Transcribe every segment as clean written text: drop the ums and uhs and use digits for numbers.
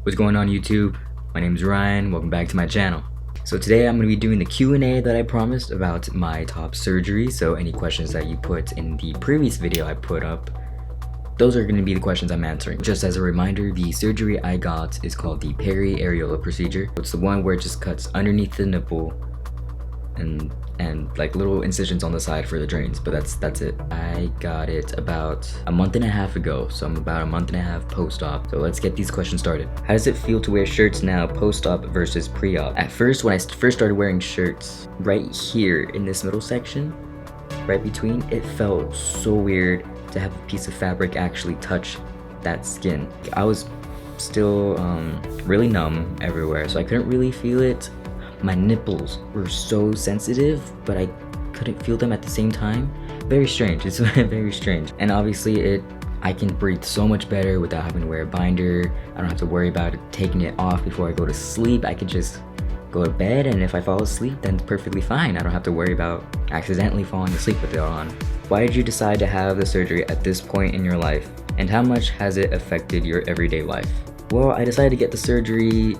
What's going on YouTube? My name is Ryan, welcome back to my channel. So today I'm going to be doing the Q&A that I promised about my top surgery. So any questions that you put in the previous video I put up, those are going to be the questions I'm answering. Just as a reminder, the surgery I got is called the peri-areola procedure. It's the one where it just cuts underneath the nipple and like little incisions on the side for the drains, but that's it. I got it about a month and a half ago, so I'm about a month and a half post-op. So let's get these questions started. How does it feel to wear shirts now post-op versus pre-op? At first, when I first started wearing shirts, right here in this middle section, right between, it felt so weird to have a piece of fabric actually touch that skin. I was still really numb everywhere, so I couldn't really feel it. My nipples were so sensitive, but I couldn't feel them at the same time. Very strange, it's very strange. And obviously I can breathe so much better without having to wear a binder. I don't have to worry about taking it off before I go to sleep. I can just go to bed, and if I fall asleep, then it's perfectly fine. I don't have to worry about accidentally falling asleep with it on. Why did you decide to have the surgery at this point in your life? And how much has it affected your everyday life? Well, I decided to get the surgery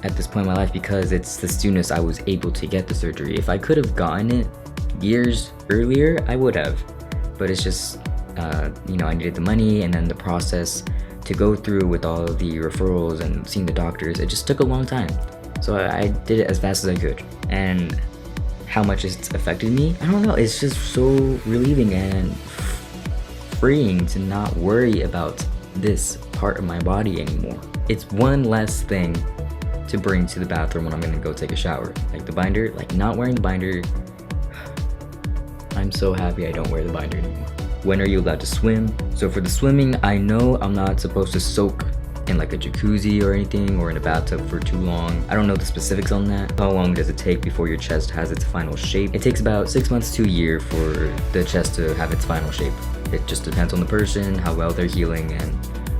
at this point in my life because it's the soonest I was able to get the surgery. If I could have gotten it years earlier, I would have. But it's just, I needed the money, and then the process to go through with all of the referrals and seeing the doctors, it just took a long time. So I did it as fast as I could. And how much it's affected me? I don't know, it's just so relieving and freeing to not worry about this part of my body anymore. It's one less thing to bring to the bathroom when I'm gonna go take a shower. Like the binder, like not wearing the binder, I'm so happy I don't wear the binder anymore. When are you allowed to swim? So for the swimming, I know I'm not supposed to soak in like a jacuzzi or anything, or in a bathtub for too long. I don't know the specifics on that. How long does it take before your chest has its final shape? It takes about 6 months to a year for the chest to have its final shape. It just depends on the person, how well they're healing, and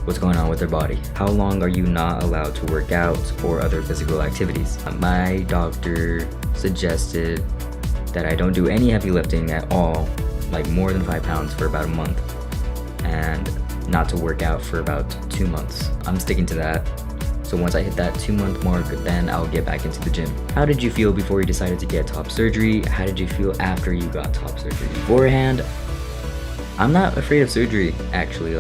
what's going on with their body. How long are you not allowed to work out or other physical activities? My doctor suggested that I don't do any heavy lifting at all, like more than 5 pounds for about a month, and not to work out for about 2 months. I'm sticking to that. So once I hit that 2-month mark, then I'll get back into the gym. How did you feel before you decided to get top surgery? How did you feel after you got top surgery? Beforehand, I'm not afraid of surgery, actually.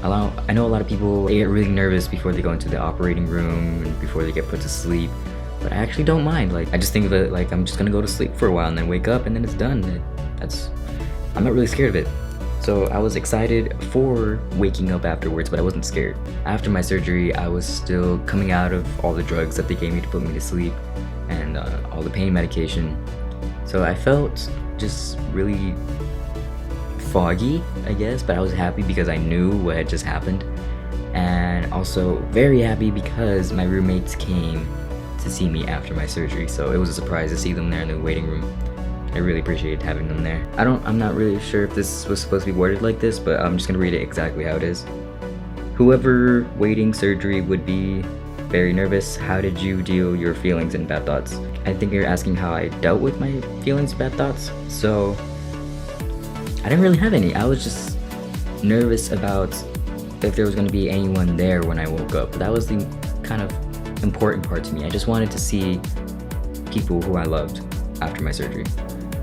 I know a lot of people, they get really nervous before they go into the operating room and before they get put to sleep, but I actually don't mind. Like, I just think of it like I'm just gonna go to sleep for a while and then wake up and then it's done. I'm not really scared of it. So I was excited for waking up afterwards, but I wasn't scared. After my surgery, I was still coming out of all the drugs that they gave me to put me to sleep and all the pain medication. So I felt just really foggy, I guess, but I was happy because I knew what had just happened, and also very happy because my roommates came to see me after my surgery, so it was a surprise to see them there in the waiting room. I really appreciated having them there. I'm not really sure if this was supposed to be worded like this, but I'm just gonna read it exactly how it is. Whoever waiting surgery would be very nervous. How did you deal your feelings and bad thoughts? I think you're asking how I dealt with my feelings and bad thoughts. So I didn't really have any. I was just nervous about if there was going to be anyone there when I woke up. That was the kind of important part to me. I just wanted to see people who I loved after my surgery.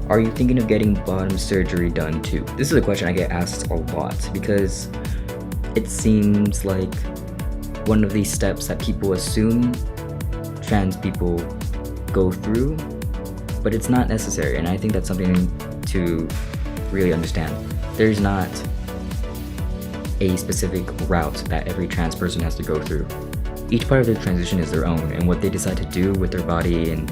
Are you thinking of getting bottom surgery done too? This is a question I get asked a lot because it seems like one of these steps that people assume trans people go through, but it's not necessary, and I think that's something to really understand. There's not a specific route that every trans person has to go through. Each part of their transition is their own, and what they decide to do with their body and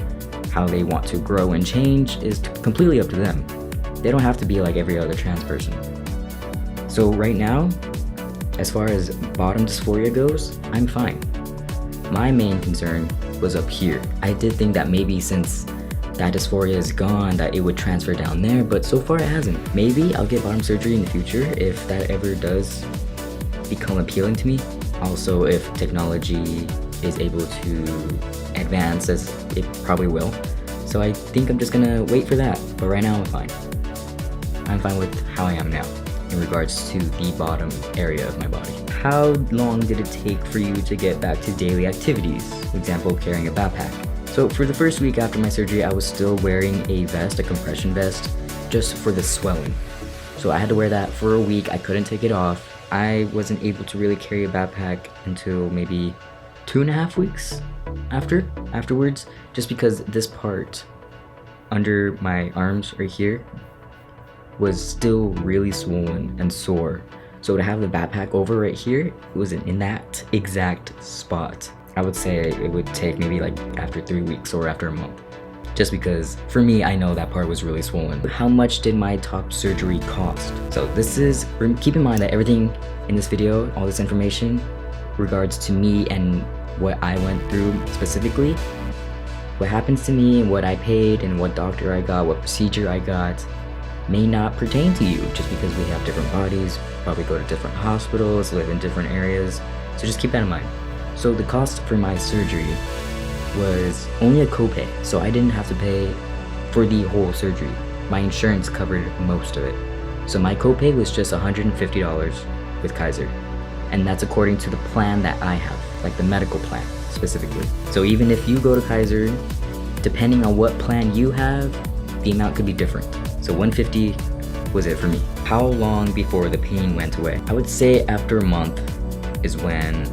how they want to grow and change is completely up to them. They don't have to be like every other trans person. So right now, as far as bottom dysphoria goes, I'm fine. My main concern was up here. I did think that maybe since that dysphoria is gone, that it would transfer down there, but so far it hasn't. Maybe I'll get bottom surgery in the future if that ever does become appealing to me. Also, if technology is able to advance, as it probably will. So I think I'm just gonna wait for that, but right now I'm fine. I'm fine with how I am now. in regards to the bottom area of my body. How long did it take for you to get back to daily activities? For example, carrying a backpack. So for the first week after my surgery, I was still wearing a vest, a compression vest, just for the swelling. So I had to wear that for a week. I couldn't take it off. I wasn't able to really carry a backpack until maybe 2.5 weeks afterwards, just because this part under my arms right here was still really swollen and sore. So to have the backpack over right here, it wasn't in that exact spot. I would say it would take maybe like after 3 weeks or after a month. Just because for me, I know that part was really swollen. How much did my top surgery cost? So keep in mind that everything in this video, all this information regards to me and what I went through specifically. What happens to me and what I paid and what doctor I got, what procedure I got may not pertain to you just because we have different bodies, probably go to different hospitals, live in different areas. So just keep that in mind. So the cost for my surgery was only a copay, so I didn't have to pay for the whole surgery. My insurance covered most of it. So my copay was just $150 with Kaiser. And that's according to the plan that I have, like the medical plan specifically. So even if you go to Kaiser, depending on what plan you have, the amount could be different. So $150 was it for me. How long before the pain went away? I would say after a month is when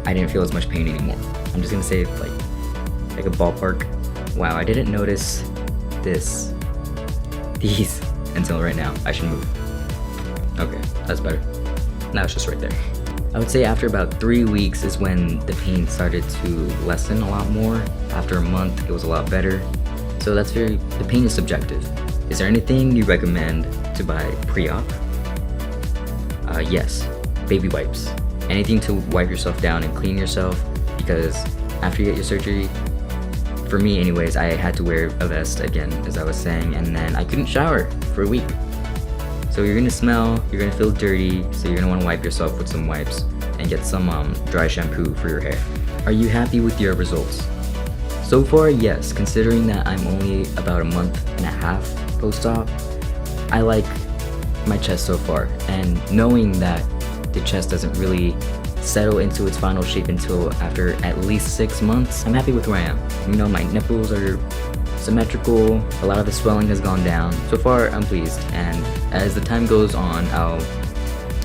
I didn't feel as much pain anymore. I'm just gonna say like a ballpark. Wow, I didn't notice these until right now. I should move. Okay, that's better. Now it's just right there. I would say after about 3 weeks is when the pain started to lessen a lot more. After a month, it was a lot better. So the pain is subjective. Is there anything you recommend to buy pre-op? Yes, baby wipes. Anything to wipe yourself down and clean yourself, because after you get your surgery, for me anyways, I had to wear a vest again, as I was saying, and then I couldn't shower for a week. So you're gonna smell, you're gonna feel dirty, so you're gonna wanna wipe yourself with some wipes and get some dry shampoo for your hair. Are you happy with your results? So far, yes, considering that I'm only about a month and a half post-op, I like my chest so far, and knowing that the chest doesn't really settle into its final shape until after at least 6 months, I'm happy with where I am. You know, my nipples are symmetrical, a lot of the swelling has gone down. So far, I'm pleased, and as the time goes on, I'll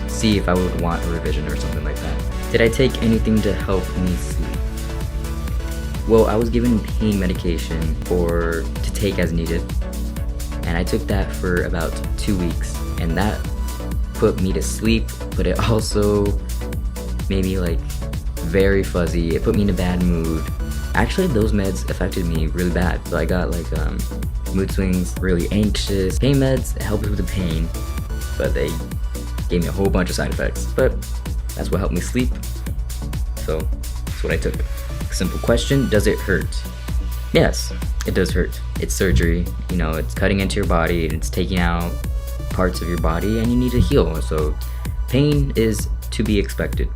see if I would want a revision or something like that. Did I take anything to help me sleep? Well, I was given pain medication to take as needed, and I took that for about 2 weeks, and that put me to sleep, but it also made me like very fuzzy. It put me in a bad mood. Actually, those meds affected me really bad. So I got like mood swings, really anxious. Pain meds helped with the pain, but they gave me a whole bunch of side effects. But that's what helped me sleep. So that's what I took. Simple question, does it hurt? Yes, it does hurt. It's surgery, you know, it's cutting into your body and it's taking out parts of your body and you need to heal. So pain is to be expected.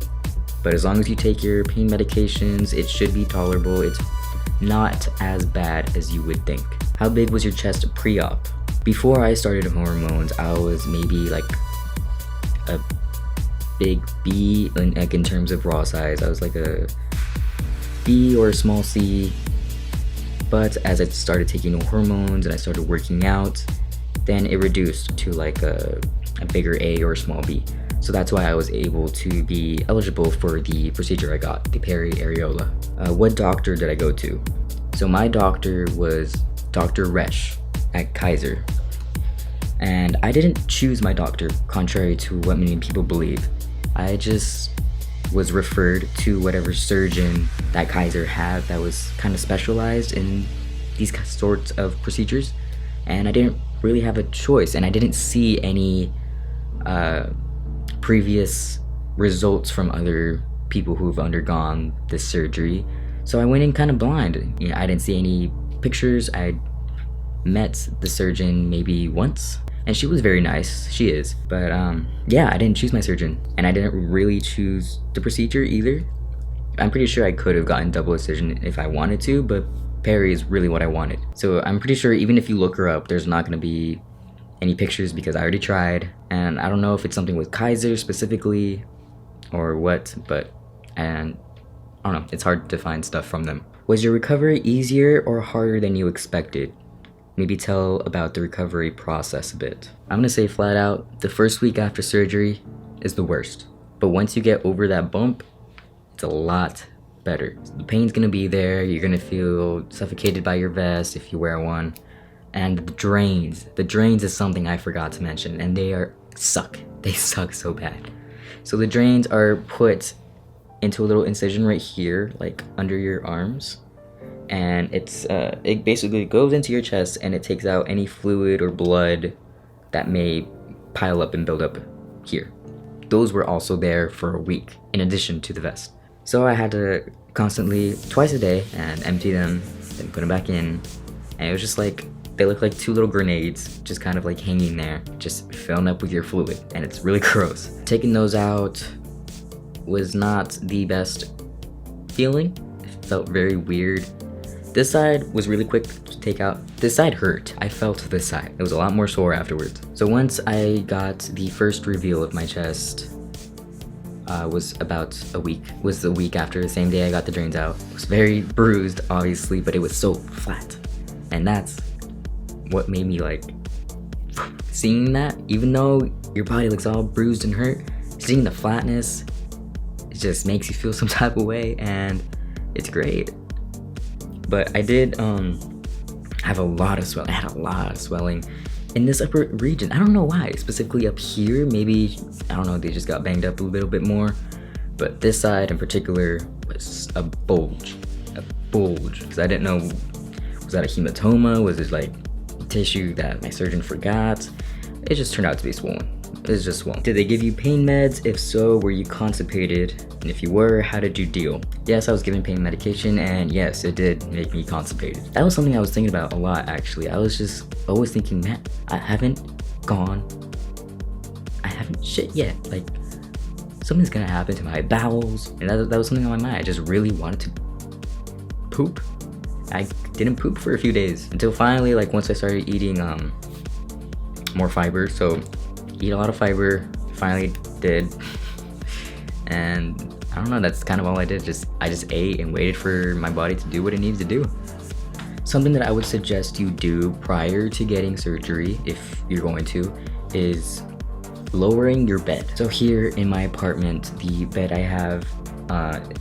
But as long as you take your pain medications, it should be tolerable. It's not as bad as you would think. How big was your chest pre-op? Before I started hormones, I was maybe like a big B in terms of raw size. I was like a B or a small C. But as I started taking hormones and I started working out, then it reduced to like a bigger A or a small B. So that's why I was able to be eligible for the procedure I got, the peri-areola. What doctor did I go to? So my doctor was Dr. Resch at Kaiser. And I didn't choose my doctor, contrary to what many people believe. I just was referred to whatever surgeon that Kaiser had that was kind of specialized in these sorts of procedures. And I didn't really have a choice, and I didn't see any previous results from other people who've undergone this surgery. So I went in kind of blind. You know, I didn't see any pictures. I met the surgeon maybe once, and she was very nice. She is. But yeah, I didn't choose my surgeon, and I didn't really choose the procedure either. I'm pretty sure I could have gotten double excision if I wanted to, but peri is really what I wanted. So I'm pretty sure even if you look her up, there's not going to be any pictures because I already tried, and I don't know if it's something with Kaiser specifically or what, but and I don't know, it's hard to find stuff from them. Was your recovery easier or harder than you expected? Maybe tell about the recovery process a bit. I'm gonna say flat out, the first week after surgery is the worst. But once you get over that bump, it's a lot better. The pain's gonna be there, you're gonna feel suffocated by your vest if you wear one. And the drains is something I forgot to mention, and they suck so bad. So the drains are put into a little incision right here, like under your arms, and it basically goes into your chest and it takes out any fluid or blood that may pile up and build up here. Those were also there for a week in addition to the vest. So I had to constantly, twice a day, and empty them, then put them back in, and it was just like, they look like two little grenades, just kind of like hanging there, just filling up with your fluid, and it's really gross. Taking those out was not the best feeling. It felt very weird. This side was really quick to take out. This side hurt. I felt this side. It was a lot more sore afterwards. So once I got the first reveal of my chest, was about a week. Was the week after, the same day I got the drains out. It was very bruised, obviously, but it was so flat. And that's what made me like, seeing that, even though your body looks all bruised and hurt, seeing the flatness, it just makes you feel some type of way, and it's great. But I did have a lot of swelling. I had a lot of swelling in this upper region. I don't know why, specifically up here. Maybe, I don't know, they just got banged up a little bit more. But this side in particular was a bulge. Because I didn't know, was that a hematoma? Was it like tissue that my surgeon forgot? It just turned out to be swollen. It's just swollen. Did they give you pain meds? If so, were you constipated? And if you were, how did you deal? Yes, I was given pain medication, and yes, it did make me constipated. That was something I was thinking about a lot, actually. I was just always thinking, man, I haven't shit yet. Like, something's gonna happen to my bowels. And that was something on my mind. I just really wanted to poop. I didn't poop for a few days until finally, like, once I started eating more fiber. So eat a lot of fiber, finally did. And I don't know, that's kind of all I did. I just ate and waited for my body to do what it needs to do. Something that I would suggest you do prior to getting surgery, if you're going to, is lowering your bed. So here in my apartment, the bed I have,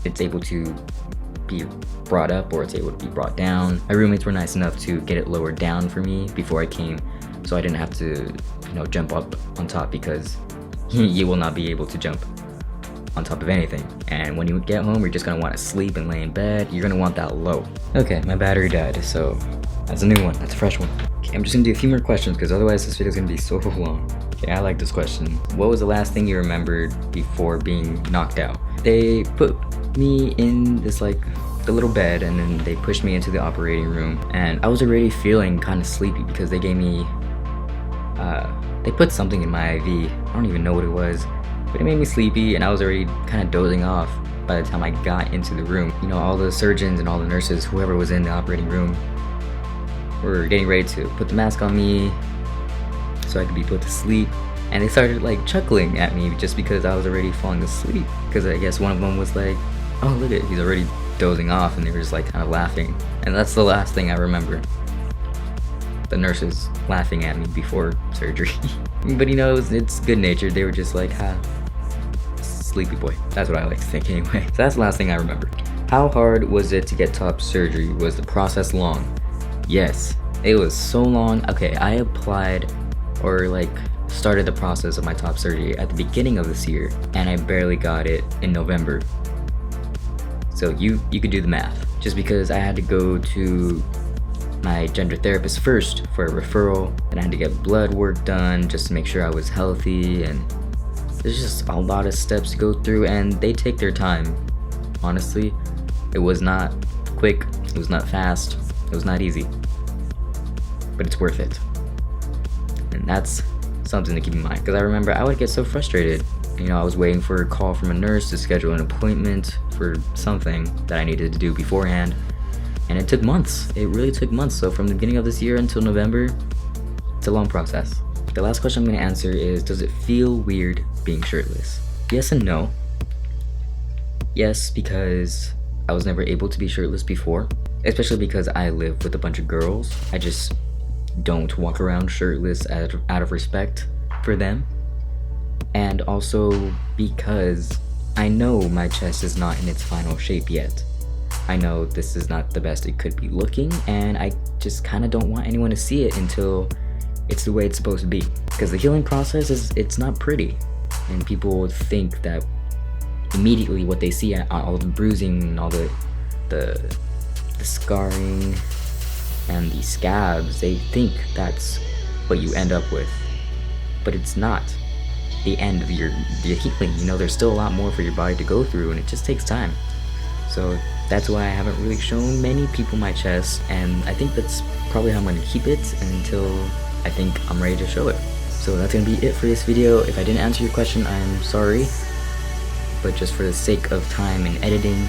it's able to be brought up, or it's able to be brought down. My roommates were nice enough to get it lowered down for me before I came, so I didn't have to, jump up on top, because you will not be able to jump on top of anything. And when you get home, you're just gonna want to sleep and lay in bed. You're gonna want that low. Okay, my battery died, so that's a new one. That's a fresh one. Okay, I'm just gonna do a few more questions, because otherwise this video is gonna be so long. Okay, I like this question. What was the last thing you remembered before being knocked out? They put me in this, like, the little bed, and then they pushed me into the operating room, and I was already feeling kind of sleepy because they gave me they put something in my IV. I don't even know what it was, but it made me sleepy, and I was already kind of dozing off by the time I got into the room. All the surgeons and all the nurses, whoever was in the operating room, were getting ready to put the mask on me so I could be put to sleep, and they started like chuckling at me just because I was already falling asleep, because I guess one of them was like, oh, look at it, he's already dozing off, and they were just like kind of laughing. And that's the last thing I remember, the nurses laughing at me before surgery. But it's good natured. They were just like, ha, sleepy boy. That's what I like to think anyway. So that's the last thing I remember. How hard was it to get top surgery? Was the process long? Yes, it was so long. Okay, I applied, or like started the process of my top surgery at the beginning of this year, and I barely got it in November. So you could do the math. Just because I had to go to my gender therapist first for a referral, then I had to get blood work done just to make sure I was healthy, and there's just a lot of steps to go through, and they take their time. Honestly, it was not quick, it was not fast, it was not easy, but it's worth it. And that's something to keep in mind, because I remember I would get so frustrated. I was waiting for a call from a nurse to schedule an appointment for something that I needed to do beforehand, and it took months. It really took months. So from the beginning of this year until November, it's a long process. The last question I'm going to answer is, does it feel weird being shirtless? Yes and no. Yes, because I was never able to be shirtless before, especially because I live with a bunch of girls. I just don't walk around shirtless out of respect for them. And also because I know my chest is not in its final shape yet. I know this is not the best it could be looking, and I just kind of don't want anyone to see it until it's the way it's supposed to be. Because the healing process it's not pretty, and people think that immediately what they see, all the bruising and all the scarring and the scabs, they think that's what you end up with, but it's not the end of your healing. You know, there's still a lot more for your body to go through, and it just takes time. So that's why I haven't really shown many people my chest, and I think that's probably how I'm going to keep it until I think I'm ready to show it. So that's going to be it for this video. If I didn't answer your question, I'm sorry, but just for the sake of time and editing,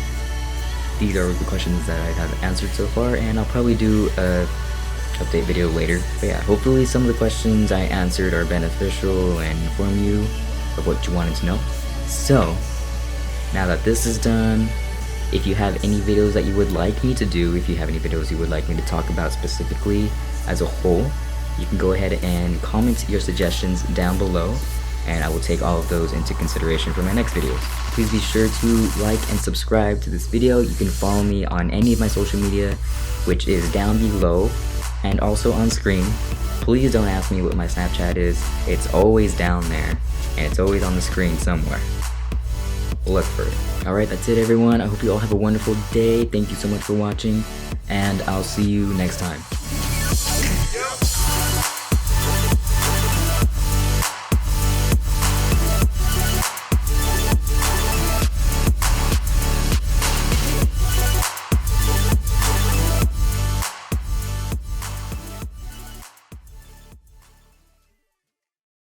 these are the questions that I have answered so far, and I'll probably do a update video later. But yeah, hopefully some of the questions I answered are beneficial and inform you of what you wanted to know. So now that this is done, if you have any videos that you would like me to do, if you have any videos you would like me to talk about specifically as a whole, you can go ahead and comment your suggestions down below, and I will take all of those into consideration for my next videos. Please be sure to like and subscribe to this video. You can follow me on any of my social media, which is down below and also on screen. Please don't ask me what my Snapchat is. It's always down there, and it's always on the screen somewhere. Look for it. Alright, that's it everyone. I hope you all have a wonderful day. Thank you so much for watching, and I'll see you next time.